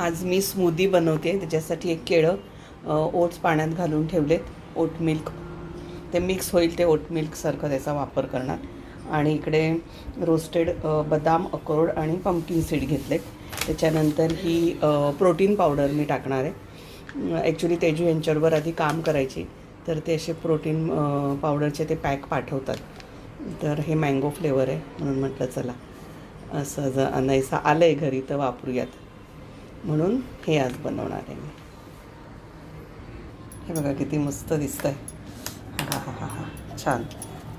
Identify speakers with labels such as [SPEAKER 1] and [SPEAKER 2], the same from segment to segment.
[SPEAKER 1] आज मी स्मूदी बनवते. त्याच्यासाठी एक केळं ओट्स पाण्यात घालून ठेवलेत. ओट मिल्क ते मिक्स होईल ते ओट मिल्कसारखं त्याचा वापर करणार. आणि इकडे रोस्टेड बदाम, अक्रोड आणि पंपकिन सीड घेतलेत. त्याच्यानंतर ही प्रोटीन पावडर मी टाकणार आहे. ॲक्च्युली तेजू यांच्याबरोबर आधी काम करायची, तर ते असे प्रोटीन पावडरचे ते पॅक पाठवतात. तर हे मँगो फ्लेवर आहे म्हणून म्हटलं चला असं जर आणायचं आलं आहे घरी तर वापरूयात, म्हणून हे आज बनवणार आहे मी. हे बघा किती मस्त दिसतं आहे. हा हा हा हा छान.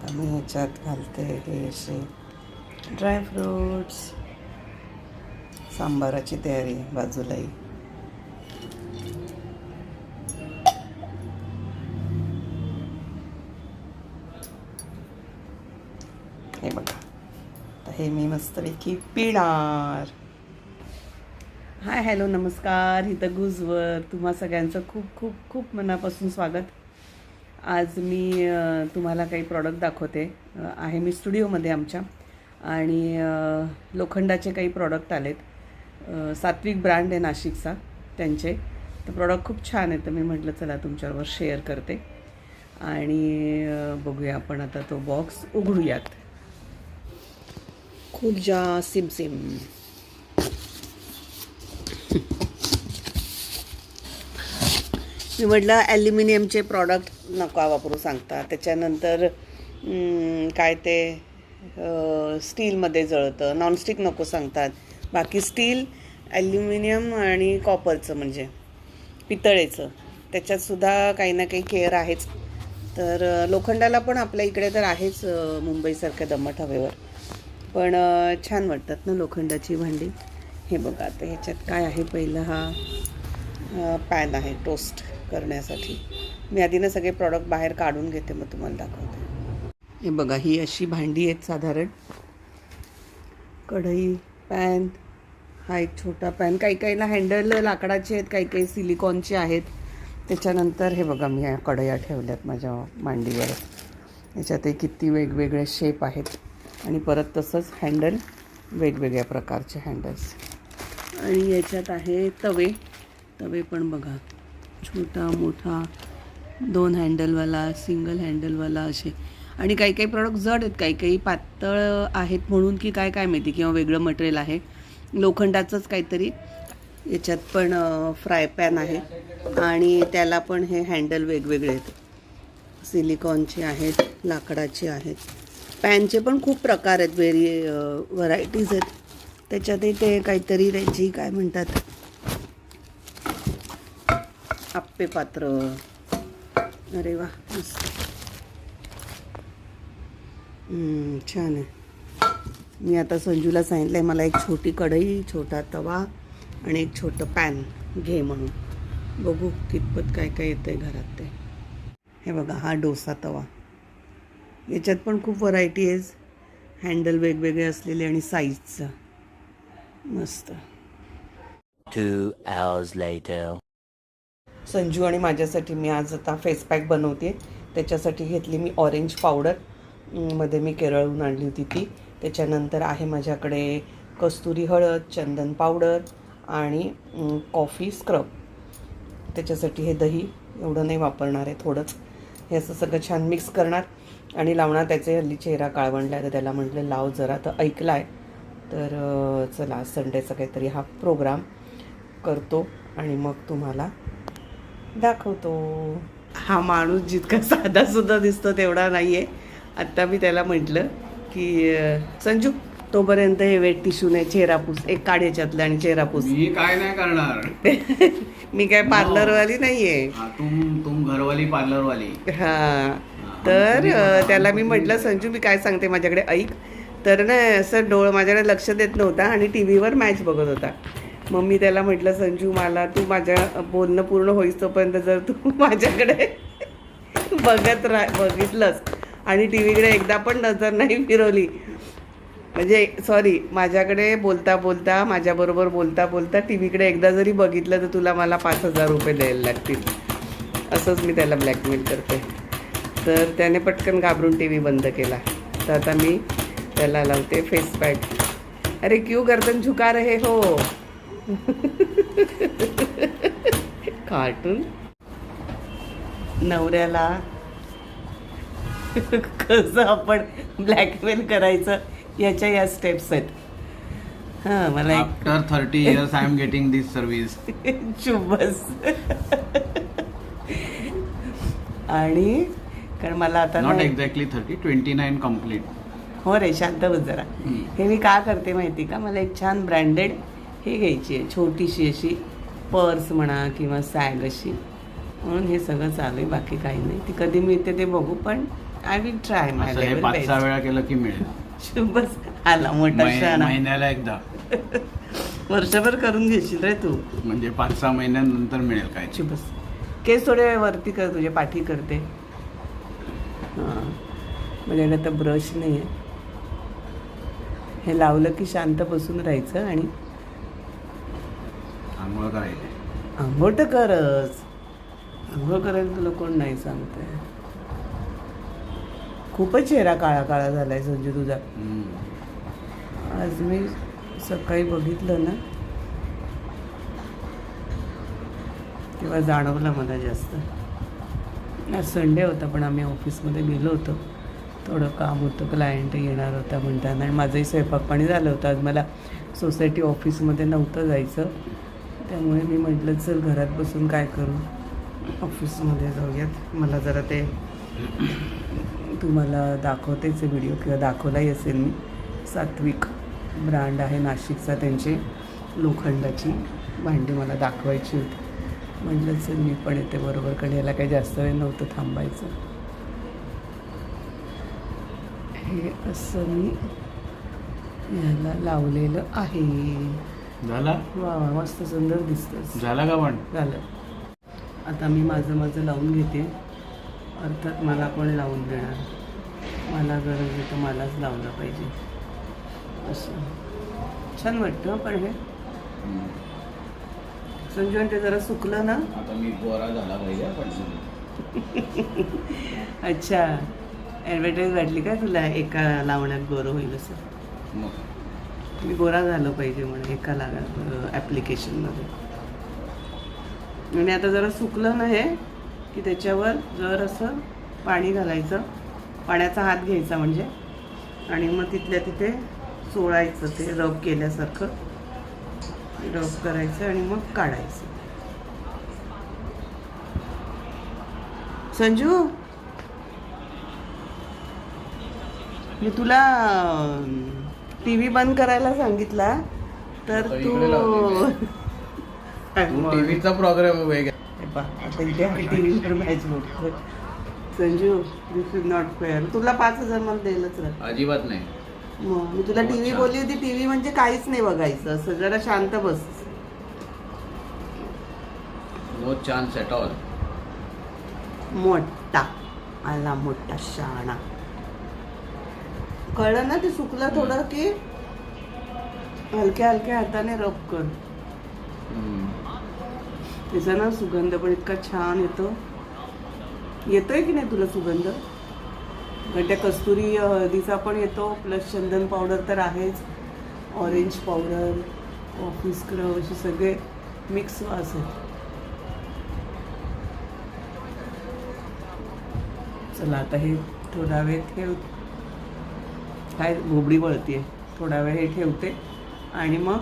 [SPEAKER 1] तर मी ह्याच्यात घालते हे असे ड्रायफ्रूट्स. सांबाराची तयारी बाजूलाही. हे बघा, तर हे मी मस्तपैकी पिणार. हाय हॅलो नमस्कार. इथं गुजवर तुम्हा सगळ्यांचं खूप खूप खूप मनापासून स्वागत. आज मी तुम्हाला काही प्रॉडक्ट दाखवते. आहे मी स्टुडिओमध्ये आमच्या, आणि लोखंडाचे काही प्रॉडक्ट आलेत. सात्विक ब्रँड आहे नाशिकचा त्यांचे. तर प्रॉडक्ट खूप छान आहे, तर मी म्हटलं चला तुमच्याबरोबर शेअर करते. आणि बघूया आपण आता तो बॉक्स उघडूयात. खुल जा सिमसिम. मी म्हटलं ॲल्युमिनियमचे प्रॉडक्ट नका वापरू सांगता. त्याच्यानंतर काय ते स्टीलमध्ये जळतं, नॉनस्टिक नको सांगतात. बाकी स्टील, ॲल्युमिनियम आणि कॉपरचं म्हणजे पितळेचं त्याच्यातसुद्धा काही ना काही केअर आहेच. तर लोखंडाला पण आपल्या इकडे तर आहेच मुंबईसारख्या दमट हवेवर, पण छान वाटतात ना लोखंडाची भांडी. हे बघा आता ह्याच्यात काय आहे. पहिलं हा पॅन आहे टोस्ट करण्यासाठी. मी आधी ना सगळे प्रॉडक्ट बाहेर काढून घेते, मग तुम्हाला दाखवते. हे बघा, ही अशी भांडी आहेत साधारण. कढई, पॅन, हा एक छोटा पॅन. काही काहीला हँडल लाकडाचे आहेत, काही काही सिलिकॉनचे आहेत. त्याच्यानंतर हे बघा, मी ह्या कढया ठेवल्यात माझ्या मांडीवर. याच्यातही किती वेगवेगळे शेप आहेत. आणि परत तसंच हँडल, वेगवेगळ्या प्रकारचे हँडल्स. आणि याच्यात आहे तवे. तवे पण बघा, छोटा मोठा, 2 हँडलवाला, सिंगल हँडलवाला असे. आणि काही काही प्रॉडक्ट जड आहेत, काही काही पातळ आहेत म्हणून की काय काय माहिती, किंवा वेगळं मटेरियल आहे लोखंडाचंच काहीतरी. याच्यात पण फ्राय पॅन आहे आणि त्याला पण हे हँडल वेगवेगळे आहेत. सिलिकॉनचे आहेत, लाकडाचे आहेत. पॅनचे पण खूप प्रकार आहेत, व्हरायटीज आहेत. त्याच्यातही ते काहीतरी त्यांची काय म्हणतात, आप्पे पात्र. अरे वा, मस्त, छान आहे. मी आता संजूला सांगितलं आहे मला एक छोटी कढई, छोटा तवा आणि एक छोटं पॅन घे म्हणून. बघू कितपत काय काय येतं आहे घरात ते. हे बघा, हा डोसा तवा. याच्यात पण खूप व्हरायटी आहे, हँडल वेगवेगळे असलेले आणि साईजचं. मस्त.
[SPEAKER 2] 2 hours later.
[SPEAKER 1] संजू आणि माझ्यासाठी मी आज आता फेस पॅक बनवते. त्याच्यासाठी घेतली मी ऑरेंज पावडर, मध्ये मी केरळहून आणली होती ती. त्याच्यानंतर आहे माझ्याकडे कस्तुरी हळद, चंदन पावडर आणि कॉफी स्क्रब. त्याच्यासाठी हे दही एवढं नाही वापरणार आहे, थोडंच. हे असं सगळं छान मिक्स करणार आणि लावणार. त्याचे हल्ली चेहरा काळवंडला आहे, तर त्याला म्हटलं लाव जरा. तर ऐकला आहे. तर चला संडेचा काहीतरी हा प्रोग्राम करतो आणि मग तुम्हाला दाखवतो. हा माणूस जितका साधासुद्धा दिसतो तेवढा नाही आहे. आत्ता मी त्याला म्हटलं की संजू तोपर्यंत हे वेट टिश्यूने चेहरा पूस, एक काढ ह्याच्यातलं आणि चेहरा पूस.
[SPEAKER 3] मी काय नाही करणार.
[SPEAKER 1] मी काय पार्लरवाली नाही आहे.
[SPEAKER 3] तुम घरवाली पार्लरवाली.
[SPEAKER 1] हां, तर त्याला मी म्हटलं संजू मी काय सांगते माझ्याकडे ऐक. तर ना असं माझ्याकडे लक्ष देत नव्हता आणि टी व्हीवर मॅच बघत होता. मग मी त्याला म्हटलं संजू मला तू माझ्या बोलणं पूर्ण होईस तोपर्यंत जर तू माझ्याकडे बघितलंस आणि टी व्हीकडे एकदा पण नजर नाही फिरवली, म्हणजे सॉरी माझ्याकडे बोलता बोलता, माझ्याबरोबर बोलता बोलता टी व्हीकडे एकदा जरी बघितलं तर तुला मला 5,000 रुपये द्यायला लागतील. असंच मी त्याला ब्लॅकमेल करते. तर त्याने पटकन घाबरून टी व्ही बंद केला. तर आता मी त्याला लावते फेस पॅक. अरे क्यों गर्दन झुका रहे हो. कार्टून नवऱ्याला कसं आपण ब्लॅकमेल करायचं याच्या या स्टेप्स आहेत. हां मला
[SPEAKER 3] after 30 years I am getting this service.
[SPEAKER 1] शुभस. आणि कारण मला आता
[SPEAKER 3] नॉट
[SPEAKER 1] ना-
[SPEAKER 3] एक्झॅक्टली 30, 29 कम्प्लीट.
[SPEAKER 1] हो रे शांत बस जरा. हे मी का करते माहिती का, मला एक छान ब्रँडेड हे घ्यायची आहे, छोटीशी अशी पर्स म्हणा किंवा सॅग अशी, म्हणून हे सगळं चालू आहे. बाकी काही नाही. ती कधी मिळते ते बघू, पण आय विल ट्राय माय
[SPEAKER 3] असं हे
[SPEAKER 1] लेवल
[SPEAKER 3] 5-6 वेळा केलं की मिळेल.
[SPEAKER 1] शुभस आला मोठा शाणा.
[SPEAKER 3] महिन्याला एकदा,
[SPEAKER 1] वर्षभर करून घेशील रे तू.
[SPEAKER 3] म्हणजे 5-6 महिन्यानंतर मिळेल काय.
[SPEAKER 1] शुभस केस थोडे वरती कर, तुझे पाठी करते. हां माझ्याकडे आता ब्रश नाही आहे. हे लावलं की शांत बसून राहायचं आणि
[SPEAKER 3] आंघोळ करायचे.
[SPEAKER 1] आंघोळ तर करच. आंघोळ करायला तुला कोण नाही सांगतंय. खूपच चेहरा काळा काळा झालाय संजू तुझा. आज मी सकाळी बघितलं ना तेव्हा जाणवलं मला जास्त. आज संडे होता पण आम्ही ऑफिसमध्ये गेलो होतो. थोडं काम होतं, क्लायंट येणार होता म्हणताना, आणि माझंही स्वयंपाक पाणी झालं होतं. आज मला सोसायटी ऑफिसमध्ये नव्हतं जायचं, त्यामुळे मी म्हटलं चल घरात बसून काय करू, ऑफिसमध्ये जाऊयात. मला जरा ते तुम्हाला दाखवतेच व्हिडिओ किंवा दाखवलाही असेल मी. सात्विक ब्रँड आहे नाशिकचा, त्यांची लोखंडाची भांडी मला दाखवायची होती. म्हटलं चल मी पण येते बरोबर, कारण याला काही जास्त वेळ नव्हतं थांबायचं. हे असं मी याला लावलेलं आहे.
[SPEAKER 3] झाला
[SPEAKER 1] वा वा मस्त सुंदर दिसतं.
[SPEAKER 3] झाला का पण?
[SPEAKER 1] झालं. आता मी माझं लावून घेते. अर्थात मला कोण लावून देणार, मला गरज आहे तर मलाच लावलं पाहिजे. असं छान वाटतं. पण हे संजू ते जरा सुकलं ना.
[SPEAKER 3] आता मी गोरा झाला पाहिजे पण.
[SPEAKER 1] अच्छा ॲडव्हर्टाईज वाटली का तुला एका लावण्यात गोरं होईल असं?
[SPEAKER 3] मग
[SPEAKER 1] मी गोरा झालं पाहिजे म्हणून एका ॲप्लिकेशनमध्ये. आणि आता जरा सुकलं ना हे की त्याच्यावर जर असं पाणी घालायचं, पाण्याचा हात घ्यायचा म्हणजे, आणि मग तिथल्या तिथे चोळायचं, ते रब केल्यासारखं रब करायचं आणि मग काढायचं. संजू मी तुला टी व्ही बंद करायला सांगितला तर तू
[SPEAKER 3] टीव्हीचा प्रोग्राम वेगळा.
[SPEAKER 1] आता इथे टी व्हीवर मॅच बघतो. संजू दिस इज नॉट फेअर. तुला 5,000 मला द्यायलाच राहत.
[SPEAKER 3] अजिबात नाही.
[SPEAKER 1] मग मी तुला टी व्ही बोलली होती. टी व्ही म्हणजे काहीच नाही बघायचं, असं जरा शांत बस.
[SPEAKER 3] No chance at all.
[SPEAKER 1] मोठा आला मोठा शाणा. कळलं ना ते सुकलं थोडं की हलक्या हलक्या हाताने रब कर. त्याचा ना सुगंध पण इतका छान येतोय की नाही तुला सुगंध? कारण त्या कस्तुरी हळदीचा पण येतो, प्लस चंदन पावडर तर आहेच, ऑरेंज पावडर, ऑफिस स्क्रब, असे सगळे मिक्स वास आहेत. चला आता हे थोडा वेळ ठेव. काय बोबडी वळतीये. थोडा वेळ हे ठेवते आणि मग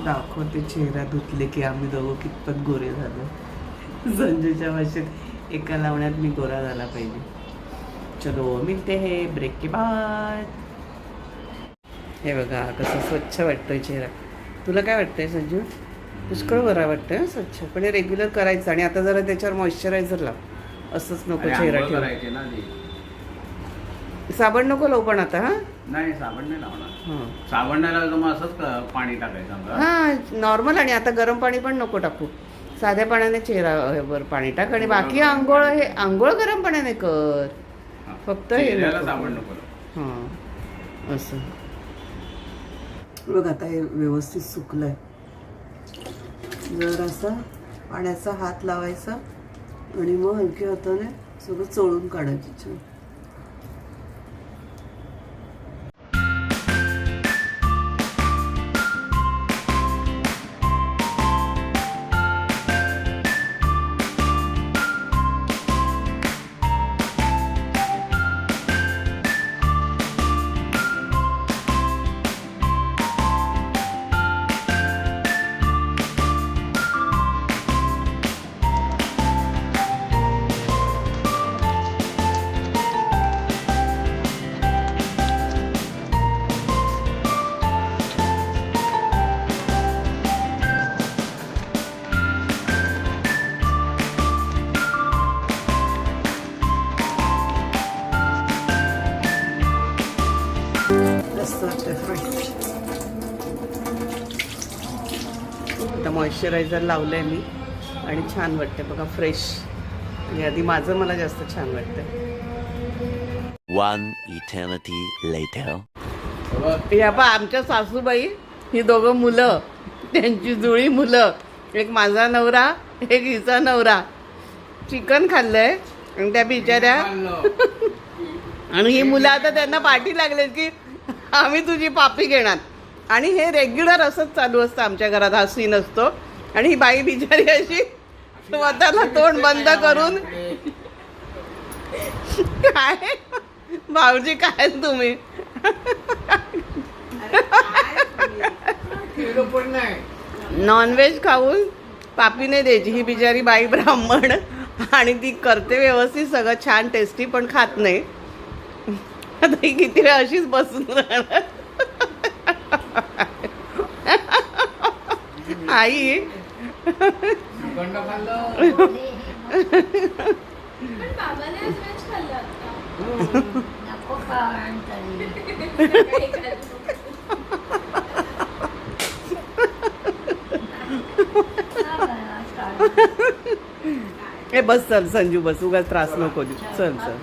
[SPEAKER 1] दाखवते चेहरा धुतले की आम्ही दोघं कितपत गोरे झालो. संजूच्या भाषेत एका लावण्यात मी गोरा झाला पाहिजे. चलो मिळते हे ब्रेक के बाद. हे बघा कसं स्वच्छ वाटतोय चेहरा. तुला काय वाटतंय संजू? पुष्कळ बरा वाटतंय स्वच्छ. पण हे रेग्युलर करायचं आणि आता जरा त्याच्यावर मॉइश्चरायझर लाव. असंच नको चेहरा ठेवा. साबण नको लावू पण आता. हा
[SPEAKER 3] नाही साबण नाही लावणार.
[SPEAKER 1] हां
[SPEAKER 3] साबण नाही लावलं तर मग असंच पाणी टाकायचं आमचं.
[SPEAKER 1] हां नॉर्मल. आणि आता गरम पाणी पण नको टाकू. साध्या पाण्याने चेहऱ्यावर पाणी टाक. आणि बाकी आंघोळ गरम पाण्याने कर. फक्त हे नको.
[SPEAKER 3] साबण नको.
[SPEAKER 1] हां असं बघ. आता हे व्यवस्थित सुकलंय. जर असा पाण्याचा हात लावायचा आणि मग हलक्या हाताने सगळं चोळून काढायचं. आता मॉइश्चरायझर लावलं आहे मी आणि छान वाटते बघा, फ्रेश. आणि आधी माझं मला जास्त छान वाटतं.
[SPEAKER 2] One eternity later.
[SPEAKER 1] या पा आमच्या सासूबाई ही दोघं मुलं, त्यांची जुळी मुलं, एक माझा नवरा एक हिचा नवरा, चिकन खाल्लंय आणि त्या बिचाऱ्या आणि ही मुलं आता त्यांना पाठी लागले की आम्ही तुझी पापी घेणार. आणि हे रेग्युलर असंच चालू असतं आमच्या घरात, हा सीन असतो. आणि ही बाई बिचारी अशी स्वतःला तोंड बंद करून, काय भाऊजी काय तुम्ही नॉनव्हेज खाऊन पापी नाही द्यायची. ही बिचारी बाई ब्राह्मण आणि ती करते व्यवस्थित सगळं छान टेस्टी, पण खात नाही. आता ही किती वेळ अशीच बसून राहणार. आई ए बस, चल संजू बस, उगाच त्रास नको देऊ. चल चल.